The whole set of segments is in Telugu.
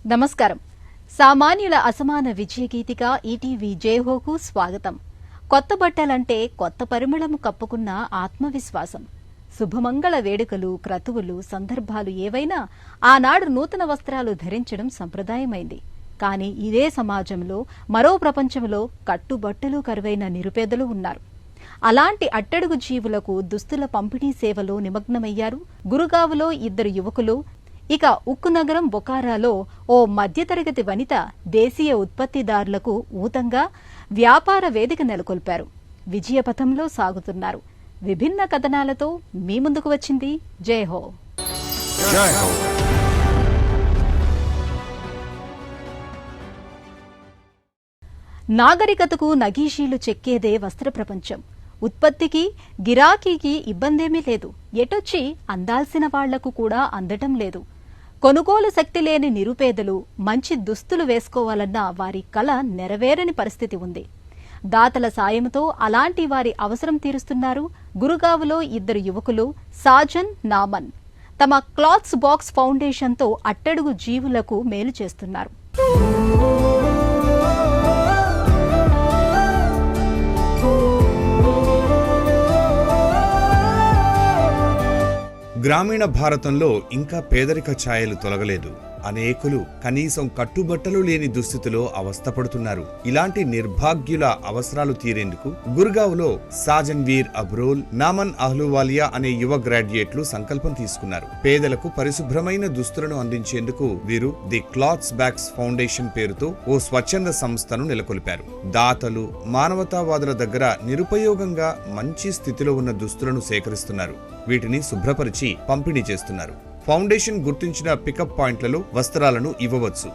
నమస్కారం. సామాన్యుల అసమాన విజయగీతిగా ఈటీవీ జయహోకు స్వాగతం. కొత్త బట్టలంటే కొత్త పరిమళము కప్పుకున్న ఆత్మవిశ్వాసం. శుభమంగళ వేడుకలు, క్రతువులు, సందర్భాలు ఏవైనా ఆనాడు నూతన వస్త్రాలు ధరించడం సంప్రదాయమైంది. కానీ ఇదే సమాజంలో మరో ప్రపంచంలో కట్టుబట్టలు కరువైన నిరుపేదలు ఉన్నారు. అలాంటి అట్టడుగు జీవులకు దుస్తుల పంపిణీ సేవలో నిమగ్నమయ్యారు గురుగావ్లో ఇద్దరు యువకులు. ఇక ఉక్కు నగరం బొకారాలో ఓ మధ్యతరగతి వనిత దేశీయ ఉత్పత్తిదారులకు ఊతంగా వ్యాపార వేదిక నెలకొల్పారు. విజయపథంలో సాగుతున్నారు. విభిన్న కథనాలతో మీ ముందుకు వచ్చింది జయహో. నాగరికతకు నగీషీలు చెక్కేదే వస్త్ర ప్రపంచం. ఉత్పత్తికి, గిరాకీకి ఇబ్బందేమీ లేదు. ఎటొచ్చి అందాల్సిన వాళ్లకు కూడా అందటం లేదు. కొనుగోలు శక్తి లేని నిరుపేదలు మంచి దుస్తులు వేసుకోవాలన్న వారి కల నెరవేరని పరిస్థితి ఉంది. దాతల సాయంతో అలాంటి వారి అవసరం తీరుస్తున్నారు గురుగావ్లో ఇద్దరు యువకులు సాజన్, నామన్. తమ క్లాత్స్ బాక్స్ ఫౌండేషన్తో అట్టడుగు జీవులకు మేలు చేస్తున్నారు. గ్రామీణ భారతంలో ఇంకా పేదరిక ఛాయలు తొలగలేదు. అనేకులు కనీసం కట్టుబట్టలు లేని దుస్థితిలో అవస్థపడుతున్నారు. ఇలాంటి నిర్భాగ్యుల అవసరాలు తీరేందుకు గురుగావ్లో సాజన్ వీర్ అబ్రోల్, నామన్ అహ్లూవాలియా అనే యువ గ్రాడ్యుయేట్లు సంకల్పం తీసుకున్నారు. పేదలకు పరిశుభ్రమైన దుస్తులను అందించేందుకు వీరు ది క్లాత్స్ బాక్స్ ఫౌండేషన్ పేరుతో ఓ స్వచ్ఛంద సంస్థను నెలకొల్పారు. దాతలు, మానవతావాదుల దగ్గర నిరుపయోగంగా మంచి స్థితిలో ఉన్న దుస్తులను సేకరిస్తున్నారు. వీటిని శుభ్రపరిచి పంపిణీ చేస్తున్నారు. ఫౌండేషన్ గుర్తించిన పికప్ పాయింట్లలో వస్త్రాలను ఇవ్వవచ్చు.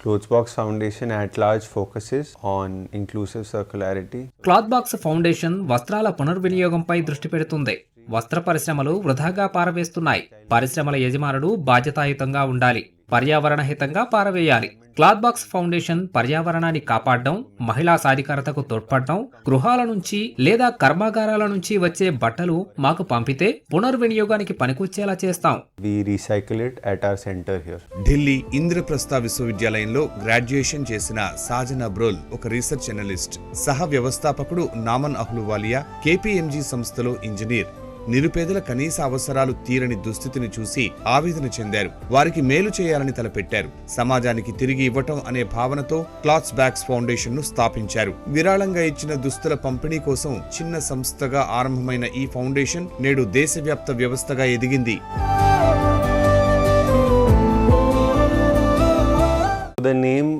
Cloth Box Foundation at large focuses on inclusive circularity. Cloth box foundation వస్త్రాల పునర్వినియోగంపై దృష్టి పెడుతుంది. వస్త్ర పరిశ్రమలు వృధాగా పారవేస్తున్నాయి. పరిశ్రమల యజమానులు బాధ్యతాయుతంగా ఉండాలి, పర్యావరణ హితంగా పారవేయాలి. క్లాత్ బాక్స్ ఫౌండేషన్ పర్యావరణాన్ని కాపాడడం, మహిళా సాధికారతకు తోడ్పడడం, గృహాల నుంచి లేదా కర్మాగారాల నుంచి వచ్చే బట్టలు మాకు పంపితే పునర్వినియోగానికి పనికొచ్చేలా చేస్తాం. We recycle it at our center here. Delhi Indraprastha విశ్వవిద్యాలయంలో గ్రాడ్యుయేషన్ చేసిన సాజన్ అబ్రోల్ ఒక రీసెర్చ్ అనలిస్ట్, సహ వ్యవస్థాపకుడు నామన్ అహ్లూవాలియా KPMG సంస్థలో ఇంజనీర్. నిరుపేదల కనీస అవసరాలు తీరని దుస్థితిని చూసి ఆవేదన చెందారు. వారికి మేలు చేయాలని తలపెట్టారు. సమాజానికి తిరిగి ఇవ్వటం అనే భావనతో క్లాత్స్ బాక్స్ ఫౌండేషన్ ను స్థాపించారు. విరాళంగా ఇచ్చిన దుస్తుల పంపిణీ కోసం చిన్న సంస్థగా ఆరంభమైన ఈ ఫౌండేషన్ నేడు దేశవ్యాప్త వ్యవస్థగా ఎదిగింది. The name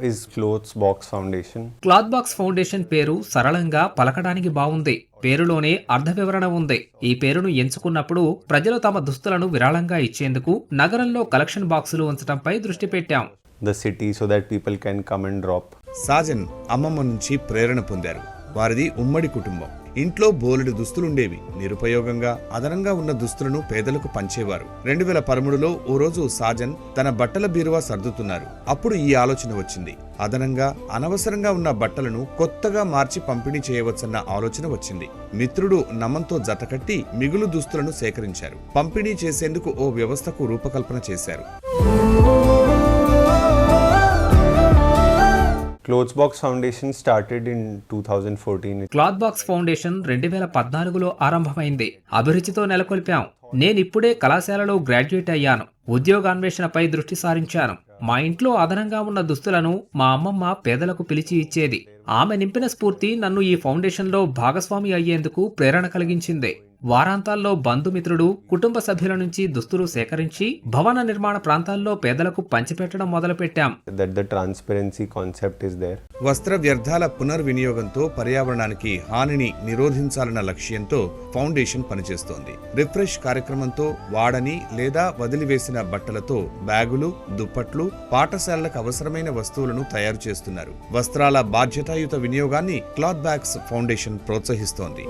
is Cloth Box Foundation. Cloth box foundation పేరు సరళంగా పలకడానికి బాగుంది. పేరులోనే అర్థ వివరణ ఉంది. ఈ పేరును ఎంచుకున్నప్పుడు ప్రజలు తమ దుస్తులను విరాళంగా ఇచ్చేందుకు నగరంలో కలెక్షన్ బాక్సులు ఉంచడంపై దృష్టి పెట్టాం. The city so that people can come and drop. Saajan అమ్మమ్మ నుంచి ప్రేరణ పొందారు. వారిది ఉమ్మడి కుటుంబం. ఇంట్లో బోలెడు దుస్తులుండేవి. నిరుపయోగంగా అదనంగా ఉన్న దుస్తులను పేదలకు పంచేవారు. 2013లో ఓ రోజు సాజన్ తన బట్టల బీరువా సర్దుతున్నారు. అప్పుడు ఈ ఆలోచన వచ్చింది. అదనంగా అనవసరంగా ఉన్న బట్టలను కొత్తగా మార్చి పంపిణీ చేయవచ్చన్న ఆలోచన వచ్చింది. మిత్రుడు నమన్తో జతకట్టి మిగులు దుస్తులను సేకరించారు. పంపిణీ చేసేందుకు ఓ వ్యవస్థకు రూపకల్పన చేశారు. Cloth Box Foundation started in 2014. Cloth box foundation 2014లో ఆరంభమైంది. అభిరుచితో నెలకొల్పాం. నేనిప్పుడే కళాశాలలో గ్రాడ్యుయేట్ అయ్యాను. ఉద్యోగాన్వేషణపై దృష్టి సారించాను. మా ఇంట్లో అదనంగా ఉన్న దుస్తులను మా అమ్మమ్మ పేదలకు పిలిచి ఇచ్చేది. ఆమె నింపిన స్ఫూర్తి నన్ను ఈ ఫౌండేషన్లో భాగస్వామి అయ్యేందుకు ప్రేరణ కలిగించింది. వారాంతాల్లో బంధుమిత్రుడు, కుటుంబ సభ్యుల నుంచి దుస్తులు సేకరించి భవన నిర్మాణ ప్రాంతాల్లో పేదలకు పంచిపెట్టడం మొదలుపెట్టాం. That the transparency concept is there. వస్త్ర వ్యర్థాల పునర్వినియోగంతో పర్యావరణానికి హానిని నిరోధించాలన్న లక్ష్యంతో ఫౌండేషన్ పనిచేస్తోంది. రిఫ్రెష్ కార్యక్రమంతో వాడని లేదా వదిలివేసిన బట్టలతో బ్యాగులు, దుప్పట్లు, పాఠశాలలకు అవసరమైన వస్తువులను తయారు చేస్తున్నారు. వస్త్రాల బాధ్యతాయుత వినియోగాన్ని క్లాత్ బాక్స్ ఫౌండేషన్ ప్రోత్సహిస్తోంది.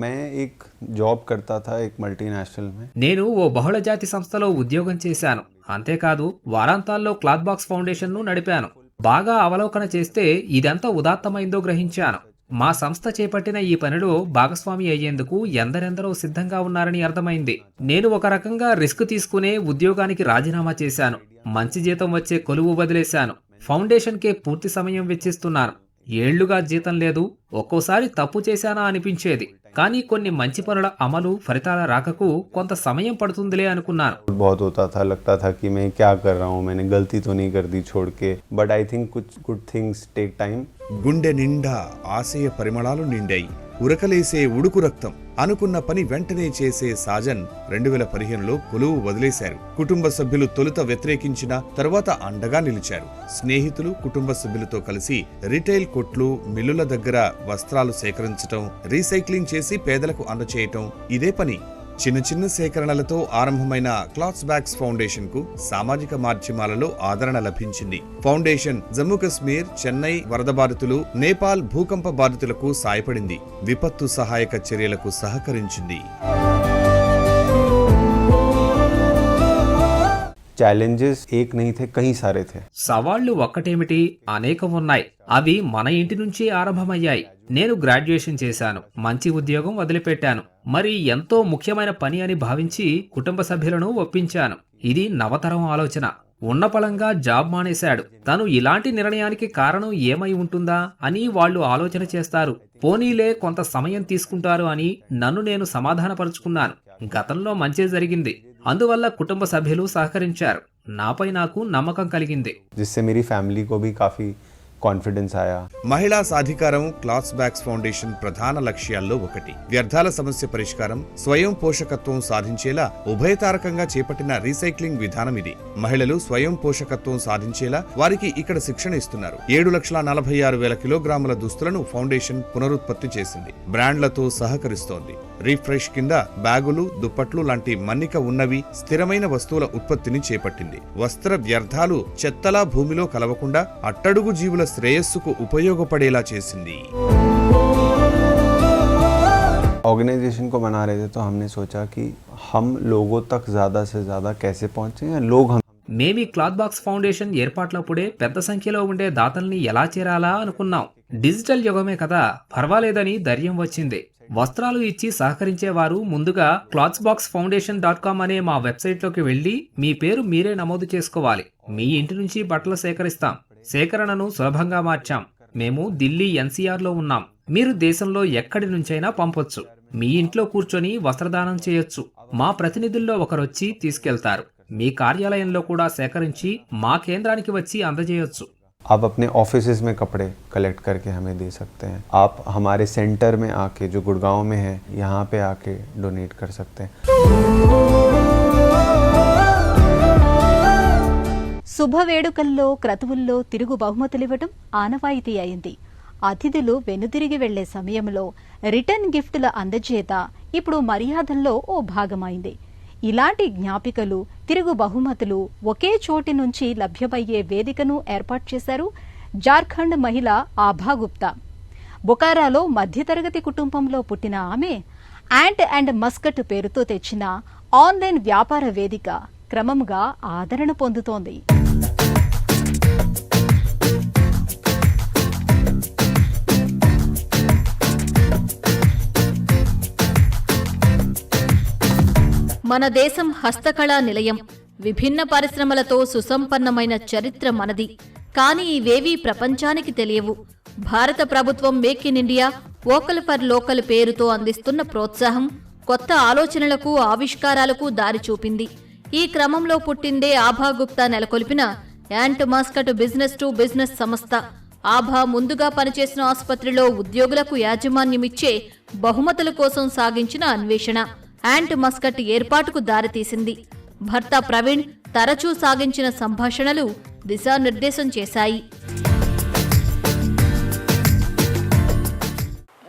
मैं एक जॉब करता था एक मल्टीनेशनल में. నేను ఓ బహుళజాతి సంస్థలో ఉద్యోగం చేశాను. అంతేకాదు వారాంతాల్లో క్లాత్ బాక్స్ ఫౌండేషన్ ను నడిపాను. బాగా అవలోకన చేస్తే ఇదెంత ఉదాత్తమైందో గ్రహించాను. మా సంస్థ చేపట్టిన ఈ పనిలో భాగస్వామి అయ్యేందుకు ఎందరెందరో సిద్ధంగా ఉన్నారని అర్థమైంది. నేను ఒక రకంగా రిస్క్ తీసుకునే ఉద్యోగానికి రాజీనామా చేశాను. మంచి జీతం వచ్చే కొలువు వదిలేశాను. ఫౌండేషన్కే పూర్తి సమయం వెచ్చిస్తున్నాను. ఏళ్లుగా జీతం లేదు. ఒక్కోసారి తప్పు చేశానా అనిపించేది. కానీ కొన్ని మంచి పనుల అమలు ఫలితాల రాకకు కొంత సమయం పడుతుందిలే అనుకున్నాను. बहुत होता था, लगता था कि मैं क्या कर रहा हूँ, मैंने गलती तो नहीं कर दी छोड़ के, बट आई थिंक कुछ गुड थिंग्स टेक टाइम. గుండె నిండా ఆశయ పరిమళాలు నిండాయి. ఉరకలేసే ఉడుకు రక్తం. అనుకున్న పని వెంటనే చేసే సాజన్ 2015లో కొలువు వదిలేశారు. కుటుంబ సభ్యులు తొలుత వ్యతిరేకించిన తర్వాత అండగా నిలిచారు. స్నేహితులు, కుటుంబ సభ్యులతో కలిసి రిటైల్ కొట్లు, మిల్లుల దగ్గర వస్త్రాలు సేకరించటం, రీసైక్లింగ్ చేసి పేదలకు అందచేయటం ఇదే పని. చిన్న చిన్న సేకరణలతో ఆరంభమైన క్లాత్స్ బ్యాగ్స్ ఫౌండేషన్ కు సామాజిక మాధ్యమాలలో ఆదరణ లభించింది. ఫౌండేషన్ జమ్మూ కశ్మీర్, చెన్నై వరద బాధితులు, నేపాల్ భూకంప బాధితులకు సాయపడింది. విపత్తు సహాయక చర్యలకు సహకరించింది. ఛాలెంజెస్ ఏక్ नहीं थे, कई सारे थे. సవాళ్లు ఒక్కటేమిటి, అనేకం ఉన్నాయి. అవి మన ఇంటి నుంచి ఆరంభమయ్యాయి. నేను గ్రాడ్యుయేషన్ చేశాను, మంచి ఉద్యోగం వదిలిపెట్టాను. మరి ఎంతో ముఖ్యమైన పని అని భావించి కుటుంబ సభ్యులను ఒప్పించాను. ఇది నవతరం ఆలోచన. ఉన్నపళంగా జాబ్ మానేశాడు. తను ఇలాంటి నిర్ణయానికి కారణం ఏమై ఉంటుందా అని వాళ్ళు ఆలోచన చేస్తారు. పోనీలే కొంత సమయం తీసుకుంటారు అని నన్ను నేను సమాధానపరుచుకున్నాను. గతంలో మంచే జరిగింది. అందువల్ల కుటుంబ సభ్యులు సహకరించారు. నాపై నాకు నమ్మకం కలిగింది. जिससे मेरी फैमिली को भी काफी కాన్ఫిడెన్స్ ఆయా. మహిళా సాధికారం క్లాత్స్ బ్యాగ్స్ ఫౌండేషన్ ప్రధాన లక్ష్యాల్లో ఒకటి. వ్యర్థాల సమస్య పరిష్కారం, స్వయం పోషకత్వం సాధించేలా ఉభయతారకంగా చేపట్టిన రీసైక్లింగ్ విధానం ఇది. మహిళలు స్వయం పోషకత్వం సాధించేలా వారికి ఇక్కడ శిక్షణ ఇస్తున్నారు. 7,46,000 కిలోగ్రాముల దుస్తులను ఫౌండేషన్ పునరుత్పత్తి చేసింది. బ్రాండ్లతో సహకరిస్తోంది. రీఫ్రెష్ కింద బ్యాగులు, దుప్పట్లు లాంటి మన్నిక ఉన్నవి స్థిరమైన వస్తువుల ఉత్పత్తిని చేపట్టింది. వస్త్ర వ్యర్థాలు చెత్తలా భూమిలో కలవకుండా అట్టడుగు జీవుల శ్రేయస్సుకు ఉపయోగపడేలా చేసింది. ऑर्गेनाइजेशन को बना रहे थे तो हमने सोचा कि हम लोगों तक ज्यादा से ज्यादा कैसे पहुंचे, लोग हम మేమీ క్లాత్ బాక్స్ ఫౌండేషన్ ఏర్పాట్లప్పుడే పెద్ద సంఖ్యలో ఉండే దాతల్ని ఎలా చేరాలా అనుకున్నాం. డిజిటల్ యుగమే కదా, పర్వాలేదని ధైర్యం వచ్చింది. వస్త్రాలు ఇచ్చి సహకరించేవారు ముందుగా clothsboxfoundation.com అనే మా వెబ్సైట్లోకి వెళ్లి మీ పేరు మీరే నమోదు చేసుకోవాలి. మీ ఇంటి నుంచి బట్టలు సేకరిస్తాం. సేకరణను సులభంగా మార్చాం. మేము ఢిల్లీ ఎన్సీఆర్లో ఉన్నాం. మీరు దేశంలో ఎక్కడి నుంచైనా పంపొచ్చు. మీ ఇంట్లో కూర్చొని వస్త్రదానం చేయొచ్చు. మా ప్రతినిధుల్లో ఒకరొచ్చి తీసుకెళ్తారు. మీ కార్యాలయంలో కూడా సేకరించి మా కేంద్రానికి వచ్చి అందజేయొచ్చు. आप अपने ऑफिसेज में कपड़े कलेक्ट करके हमें दे सकते हैं. आप हमारे सेंटर में आके, जो गुड़गांव में है, यहाँ पे आके डोनेट कर सकते हैं. శుభవేడుకల్లో, క్రతువుల్లో తిరుగు బహుమతులివ్వటం ఆనవాయితీ అయింది. అతిథులు వెనుదిరిగి వెళ్లే సమయంలో రిటర్న్ గిఫ్టుల అందజేత ఇప్పుడు మర్యాదల్లో ఓ భాగమైంది. ఇలాంటి జ్ఞాపికలు, తిరుగు బహుమతులు ఒకే చోటి నుంచి లభ్యమయ్యే వేదికను ఏర్పాటు చేశారు జార్ఖండ్ మహిళ ఆభా గుప్తా. బొకారాలో మధ్యతరగతి కుటుంబంలో పుట్టిన ఆమె యాంట్ అండ్ మస్కట్ పేరుతో తెచ్చిన ఆన్లైన్ వ్యాపార వేదిక క్రమంగా ఆదరణ పొందుతోంది. మన దేశం హస్తకళా నిలయం. విభిన్న పరిశ్రమలతో సుసంపన్నమైన చరిత్ర మనది. కానీ ఇవేవీ ప్రపంచానికి తెలియవు. భారత ప్రభుత్వం make in India, vocal for local పేరుతో అందిస్తున్న ప్రోత్సాహం కొత్త ఆలోచనలకు, ఆవిష్కారాలకు దారి చూపింది. ఈ క్రమంలో పుట్టిందే ఆభా గుప్తా నెలకొల్పిన ant mascot business to business సంస్థ. ఆభా ముందుగా పనిచేసిన ఆసుపత్రిలో ఉద్యోగులకు యాజమాన్యమిచ్చే బహుమతుల కోసం సాగించిన అన్వేషణ యాంట్ మస్కట్ ఏర్పాటుకు దారితీసింది. భర్త ప్రవీణ్ తరచూ సాగించిన సంభాషణలు దిశానిర్దేశం చేశాయి.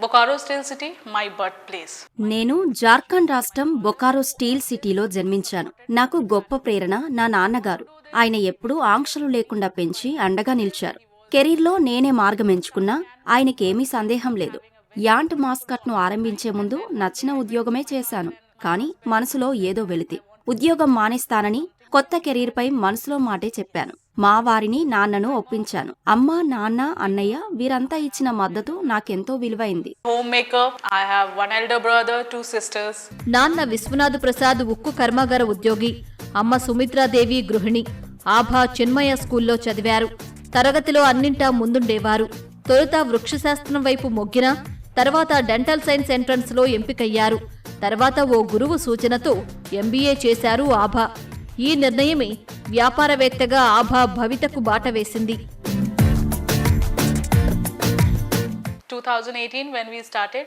Bokaro steel city my birth place. నేను జార్ఖండ్ రాష్ట్రం బొకారో స్టీల్ సిటీలో జన్మించాను. నాకు గొప్ప ప్రేరణ నా నాన్నగారు. ఆయన ఎప్పుడూ ఆంక్షలు లేకుండా పెంచి అండగా నిలిచారు. కెరీర్లో నేనే మార్గం ఎంచుకున్నా ఆయనకేమీ సందేహం లేదు. యాంట్ మాస్కట్ను ఆరంభించే ముందు నచ్చిన ఉద్యోగమే చేశాను. కానీ మనసులో ఏదో వెలితి. ఉద్యోగం మానేస్తానని కొత్త కెరీర్పై మనసులో మాటే చెప్పాను. మా వారిని నాన్నను ఒప్పించాను. అమ్మ, నాన్న, అన్నయ్య వీరంతా ఇచ్చిన మద్దతు నాకెంతో విలువైంది. Homemaker, I have one elder brother, 2 sisters. నాన్న విశ్వనాథ్ ప్రసాద్ ఉక్కు కర్మాగార ఉద్యోగి, అమ్మ సుమిత్రాదేవి గృహిణి. ఆభా చిన్మయ స్కూల్లో చదివారు. తరగతిలో అన్నింటా ముందుండేవారు. తొలుత వృక్షశాస్త్రం వైపు మొగ్గిన తర్వాత డెంటల్ సైన్స్ ఎంట్రన్స్ లో ఎంపికయ్యారు. తర్వాత ఓ గురువు సూచనతో ఎంబీఏ చేశారు ఆభా. ఈ నిర్ణయమే వ్యాపారవేత్తగా ఆభా భవితకు బాట వేసింది. 2018 when we started,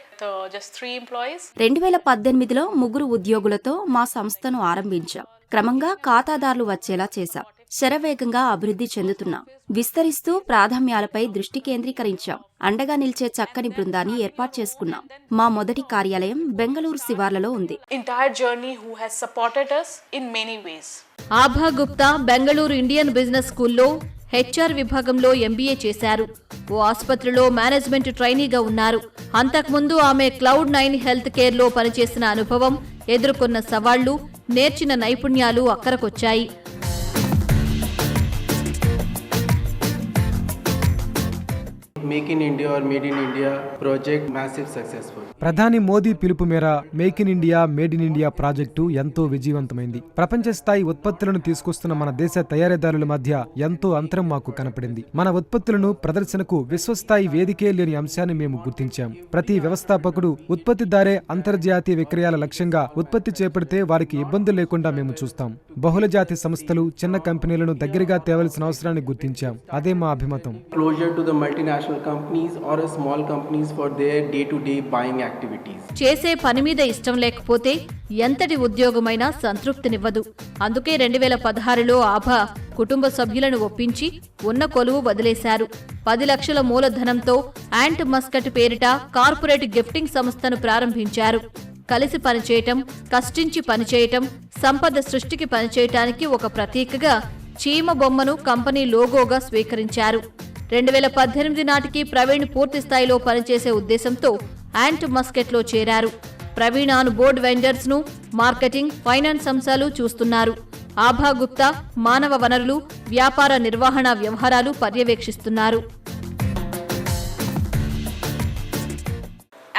just 3 employees. 2018లో 3 ఉద్యోగులతో మా సంస్థను ఆరంభించాం. క్రమంగా ఖాతాదారులు వచ్చేలా చేశాం. శరవేగంగా అభివృద్ధి చెందుతున్నాం. విస్తరిస్తూ ప్రాధాన్యాలపై దృష్టి కేంద్రీకరించాం. అండగా నిలిచే చక్కని బృందాన్ని ఏర్పాటు చేసుకున్నాం. మా మొదటి కార్యాలయం బెంగళూరు శివార్లలో ఉంది. Entire journey who has supported us in many ways. Abha Gupta Bengaluru Indian business స్కూల్లో హెచ్ఆర్ విభాగంలో ఎంబీఏ చేశారు. ఓ ఆసుపత్రిలో మేనేజ్మెంట్ ట్రైనీగా ఉన్నారు. అంతకుముందు ఆమె Cloud9 హెల్త్ కేర్లో పనిచేసిన అనుభవం, ఎదుర్కొన్న సవాళ్లు, నేర్చిన నైపుణ్యాలు అక్కరకొచ్చాయి. Make in India or made in India project massive successful. ప్రధాని మోదీ పిలుపు మేర make in India made in India project ఎంతో విజయవంతమైంది. ప్రపంచ స్థాయి ఉత్పత్తులను తీసుకొస్తున్న మన దేశ తయారీదారుల మధ్య ఎంతో అంతరం మాకు కనపడింది. మన ఉత్పత్తులను ప్రదర్శనకు విశ్వస్థాయి వేదికే లేని అంశాన్ని మేము గుర్తించాం. ప్రతి వ్యవస్థాపకుడు ఉత్పత్తిదారే అంతర్జాతీయ విక్రయాల లక్ష్యంగా ఉత్పత్తి చేపడితే వారికి ఇబ్బందులు లేకుండా మేము చూస్తాం. బహుళజాతి సంస్థలు, చిన్న కంపెనీలను దగ్గరగా తేవలసిన అవసరాన్ని గుర్తించాం. అదే మా అభిమతం. Closure to the multinational companies or a small companies for their day-to-day buying activities. చేసే పని మీద ఇష్టం లేకపోతే ఎంతటి ఉద్యోగమైనా సంతృప్తినివ్వదు. అందుకే 2016లో ఆభా కుటుంబ సభ్యులను ఒప్పించి ఉన్న కొలువు వదిలేశారు. 10 లక్షల మూలధనంతో యాంట్ మస్కట్ పేరిట కార్పొరేట్ గిఫ్టింగ్ సంస్థను ప్రారంభించారు. కలిసి పనిచేయటం, కష్టించి పనిచేయటం, సంపద సృష్టికి పనిచేయటానికి ఒక ప్రతీకగా చీమ బొమ్మను కంపెనీ లోగోగా స్వీకరించారు. 2018 నాటికి ప్రవీణ్ పూర్తి స్థాయిలో పనిచేసే ఉద్దేశంతో యాంట్ మస్కెట్లో చేరారు. ప్రవీణ్ ఆన్ బోర్డ్ వెండర్స్ ను, మార్కెటింగ్, ఫైనాన్స్ అంశాలు చూస్తున్నారు. ఆభా గుప్తా మానవ వనరులు, వ్యాపార నిర్వహణ వ్యవహారాలు పర్యవేక్షిస్తున్నారు.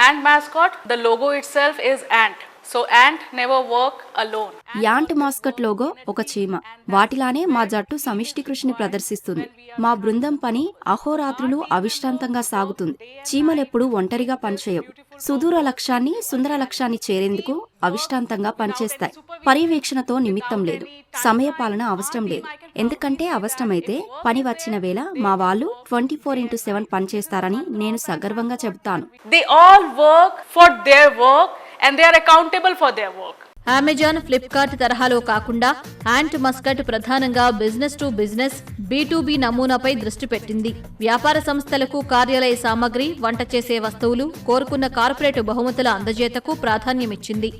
Ant mascot, the logo itself is ant. So ant never work alone. Ant mascot logo ఒక చీమ. వాటిలానే మా జట్టు సమిష్టి కృషిని ప్రదర్శిస్తుంది. మా బృందం పని అహోరాత్రులు అవిశ్రాంతంగా సాగుతుంది. చీమలెప్పుడు ఒంటరిగా పనిచేయవు. సుదూర లక్ష్యాన్ని, సుందర లక్ష్యాన్ని చేరేందుకు అవిశ్రాంతంగా పనిచేస్తాయి. పర్యవేక్షణతో నిమిత్తం లేదు. సమయపాలన అవసరం లేదు. ఎందుకంటే అవసరమైతే పని వచ్చిన వేళ మా వాళ్ళు 24/7 పనిచేస్తారని నేను సగర్వంగా చెబుతాను. They all work for their work and they are accountable for their work. Amazon, Flipkart తరహాలో కాకుండా యాంట్ మస్కట్ ప్రధానంగా బిజినెస్ టు బిజినెస్, B2B నమూనాపై దృష్టి పెట్టింది. వ్యాపార సంస్థలకు కార్యాలయ సామగ్రి, వంట చేసే వస్తువులు, కోరుకున్న corporate బహుమతుల అందజేతకు ప్రాధాన్యమిచ్చింది.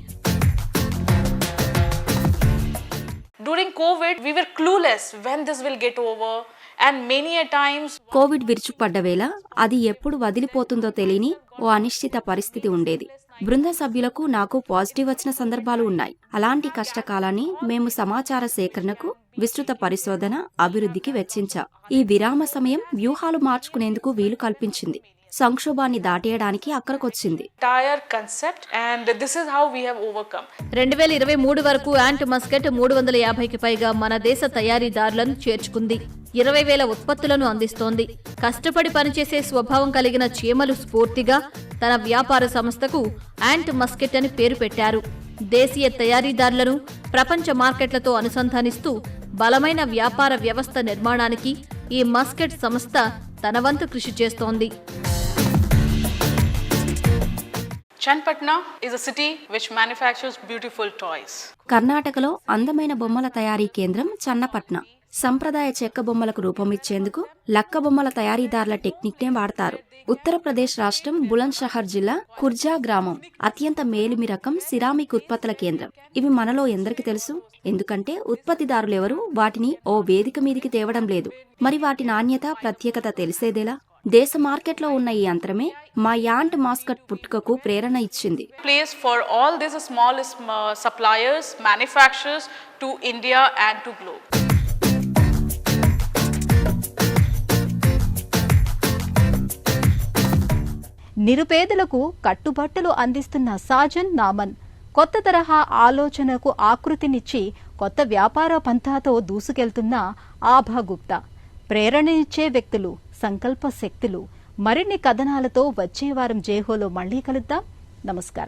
During COVID, we were clueless when this will get over. And many a times Covid విరుచుకుపడ్డ వేళ అది ఎప్పుడు వదిలిపోతుందో తెలియని ఓ అనిశ్చిత పరిస్థితి ఉండేది. బృంద సభ్యులకు నాకు పాజిటివ్ వచ్చిన సందర్భాలు ఉన్నాయి. అలాంటి కష్టకాలాన్ని మేము సమాచార సేకరణకు, విస్తృత పరిశోధన, అభివృద్ధికి వెచ్చించాం. ఈ విరామ సమయం వ్యూహాలు మార్చుకునేందుకు వీలు కల్పించింది. సంక్షోభాన్ని దాటేయడానికి అక్కడికొచ్చింది. entire concept and this is how we have overcome. 2023 వరకు యాంట్ మస్కట్ 350కి పైగా మన దేశ తయారీదారులను చేర్చుకుంది. 20,000 ఉత్పత్తులను అందిస్తోంది. కష్టపడి పనిచేసే స్వభావం కలిగిన చీమలు స్ఫూర్తిగా తన వ్యాపార సంస్థకు యాంట్ మస్కెట్ అని పేరు పెట్టారు. దేశీయ తయారీదారులను ప్రపంచ మార్కెట్లతో అనుసంధానిస్తూ బలమైన వ్యాపార వ్యవస్థ నిర్మాణానికి ఈ మస్కెట్ సంస్థ తన వంతు కృషి చేస్తోంది. Chenpatna is a city which manufactures beautiful toys. కర్ణాటకలో అందమైన బొమ్మల తయారీ కేంద్రం చన్నపట్న. సంప్రదాయ చెక్క బొమ్మలకు రూపమిచ్చేందుకు లక్క బొమ్మల తయారీదారుల టెక్నిక్నే వాడతారు. ఉత్తరప్రదేశ్ రాష్ట్రం బులంద్ షహర్ జిల్లా ఖుర్జా గ్రామం అత్యంత మేలిమి రకం సిరామిక్ ఉత్పత్తుల కేంద్రం. ఇవి మనలో ఎందరికి తెలుసు? ఎందుకంటే ఉత్పత్తిదారులెవరూ వాటిని ఓ వేదిక మీదికి తేవడం లేదు. మరి వాటి నాణ్యత, ప్రత్యేకత తెలిసేదేలా? దేశ మార్కెట్లో ఉన్న ఈ అంతరమే మా యాంట్ మాస్కట్ పుట్టుకకు ప్రేరణ ఇచ్చింది. Place for all these small suppliers, manufacturers to India and to globe. నిరుపేదలకు కట్టుబట్టలు అందిస్తున్న సాజన్ నామన్ కొత్త తరహా ఆలోచనకు ఆకృతినిచ్చి కొత్త వ్యాపార పంథాతో దూసుకెళ్తున్న ఆభా గుప్తా. ప్రేరణనిచ్చే వ్యక్తులు, సంకల్ప శక్తులు. మరిన్ని కథనాలతో వచ్చే వారం జేహోలో మళ్లీ కలుద్దాం. నమస్కారం.